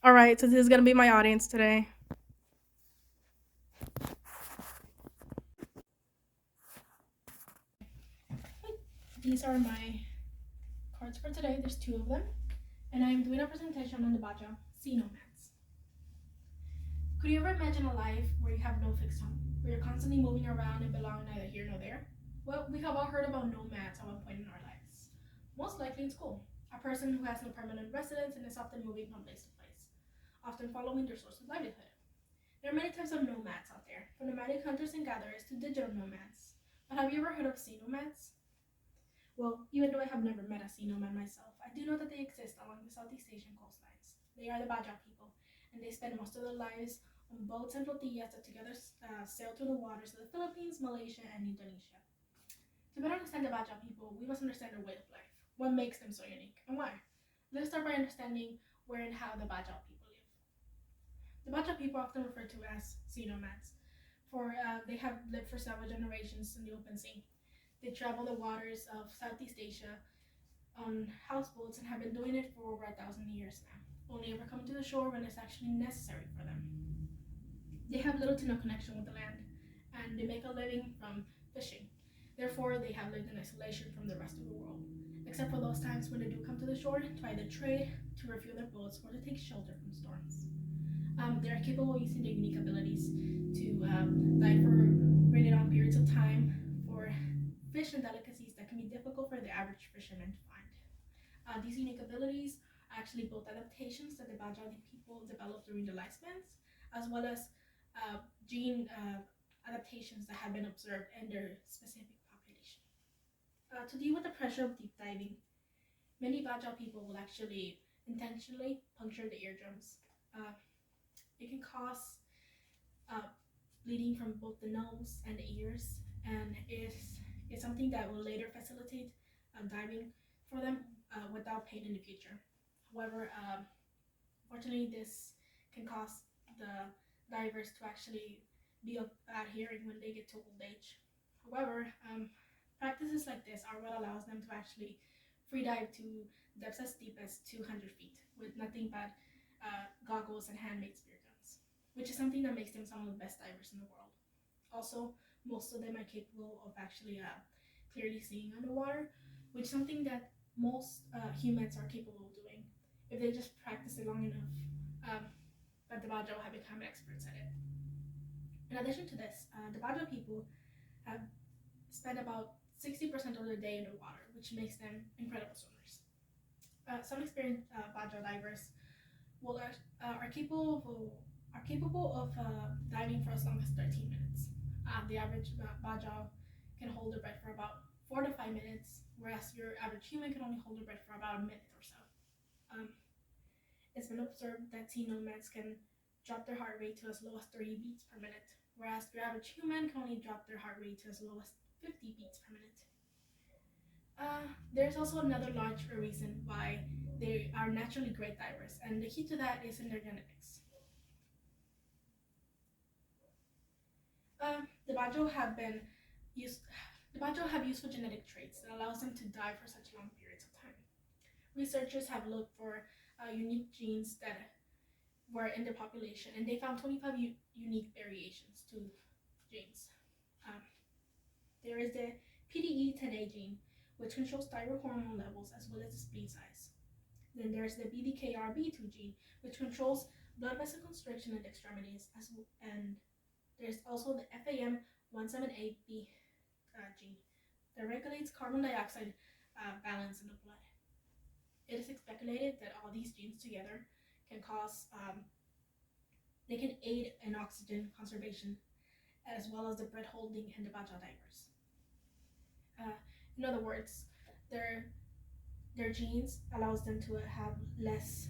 All right, so this is gonna be my audience today. These are my cards for today. There's two of them, and I'm doing a presentation on the Bajau sea nomads. Could you ever imagine a life where you have no fixed home, where you're constantly moving around and belong neither here nor there? Well, we have all heard about nomads at one point in our lives. Most likely in school, a person who has no permanent residence and is often moving from place to place, often following their source of livelihood. There are many types of nomads out there, from nomadic hunters and gatherers to digital nomads. But have you ever heard of sea nomads? Well, even though I have never met a sea nomad myself, I do know that they exist along the Southeast Asian coastlines. They are the Bajau people, and they spend most of their lives on boats and flotillas that together sail through the waters of the Philippines, Malaysia, and Indonesia. To better understand the Bajau people, we must understand their way of life. What makes them so unique, and why? Let's start by understanding where and how the Bajau people live. The Bajau people are often referred to as sea nomads, for they have lived for several generations in the open sea. They travel the waters of Southeast Asia on houseboats and have been doing it for over 1,000 years now, only ever coming to the shore when it's actually necessary for them. They have little to no connection with the land, and they make a living from fishing. Therefore, they have lived in isolation from the rest of the world, except for those times when they do come to the shore to either trade, to refuel their boats, or to take shelter from storms. They are capable of using their unique abilities to dive for really long periods of time for fish and delicacies that can be difficult for the average fisherman to find. These unique abilities are actually both adaptations that the Bajau people developed during their lifespans, as well as gene adaptations that have been observed in their specific population. To deal with the pressure of deep diving, many Bajau people will actually intentionally puncture the eardrums. Uh, it can cause uh, bleeding from both the nose and the ears, and is something that will later facilitate diving for them without pain in the future. However, fortunately, this can cause the divers to actually be of bad hearing when they get to old age. However, practices like this are what allows them to actually free dive to depths as deep as 200 feet with nothing but goggles and handmade spear guns, which is something that makes them some of the best divers in the world. Also, most of them are capable of actually clearly seeing underwater, which is something that most humans are capable of doing if they just practice it long enough. Um, but the Bajau have become experts at it. In addition to this, the Bajau people have spent about 60% of their day underwater, which makes them incredible swimmers. Some experienced Bajau divers will are capable of diving for as long as 13 minutes. The average Bajau can hold their breath for about 4 to 5 minutes, whereas your average human can only hold their breath for about a minute or so. Um, it's been observed that sea nomads can drop their heart rate to as low as 30 beats per minute, whereas your average human can only drop their heart rate to as low as 50 beats per minute. There's also another large reason why they are naturally great divers, and the key to that is in their genetics. The Bajau have been used. The Bajau have useful genetic traits that allows them to dive for such long periods of time. Researchers have looked for unique genes that were in the population, and they found 25 unique variations to genes. Um, there is the PDE10A gene, which controls thyroid hormone levels as well as the spleen size. Then there's the BDKRB2 gene, which controls blood vessel constriction at extremities, and there's also the FAM178B gene that regulates carbon dioxide balance in the blood. It is speculated that all these genes together can cause they can aid in oxygen conservation as well as the breath holding in the Bajau divers. Uh, in other words, their genes allows them to have less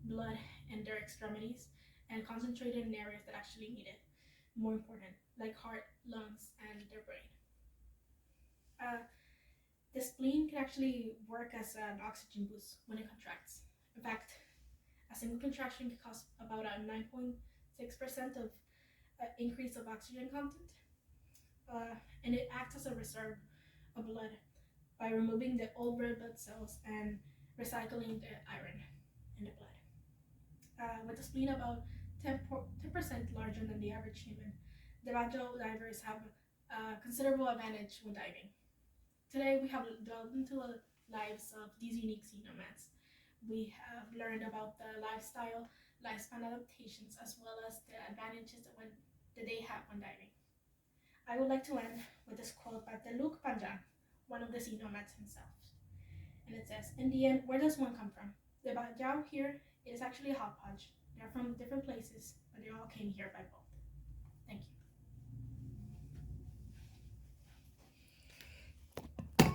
blood in their extremities and concentrate it in areas that actually need it. More important, like heart, lungs, and their brain. Uh, the spleen can actually work as an oxygen boost when it contracts. In fact, a single contraction can cause about a 9.6% of increase of oxygen content, and it acts as a reserve of blood by removing the old red blood cells and recycling the iron in the blood. with a spleen about 10% larger than the average human. The Bajau divers have a considerable advantage when diving. Today we have delved into the lives of these unique sea nomads. We have learned about the lifestyle, lifespan adaptations, as well as the advantages that they have when diving. I would like to end with this quote by Teluk Panjang, one of the sea nomads himself. And it says, "In the end, where does one come from? The Bajau here is actually a hodgepodge. They're from different places, but they all came here by boat."